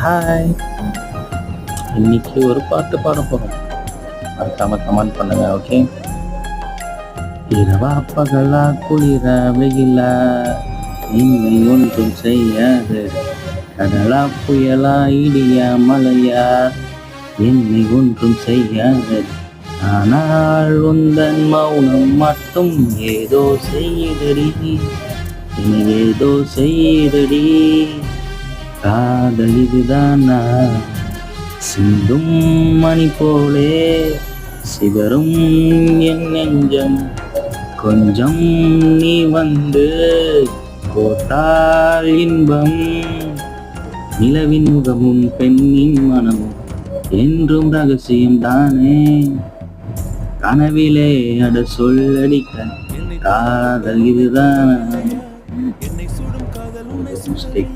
Hi, இன்னைக்கு ஒரு பாட்டு பாட போகிறோம். மறக்காம கமெண்ட் பண்ணுங்க. ஓகே. இரவா பகலா குளிரா வெயிலா என்னை ஒன்றும் செய்யாது, கடலா புயலா இடியா மலையா என்னை ஒன்றும் செய்யாது, ஆனால் உந்தன் மௌனம் மட்டும் ஏதோ செய்தடி, என்னை ஏதோ செய்தடி. காதல் இதுதானா? சிந்தும் மணி போலே சிதறும் என் நெஞ்சம், கொஞ்சம் நீ வந்து போட்டால் இன்பம். நிலவின் முகமும் பெண்ணின் மனமும் என்றும் ரகசியம் தானே, கனவிலே அட சொல்லடிக்க காதல் இதுதான். மிஸ்டேக்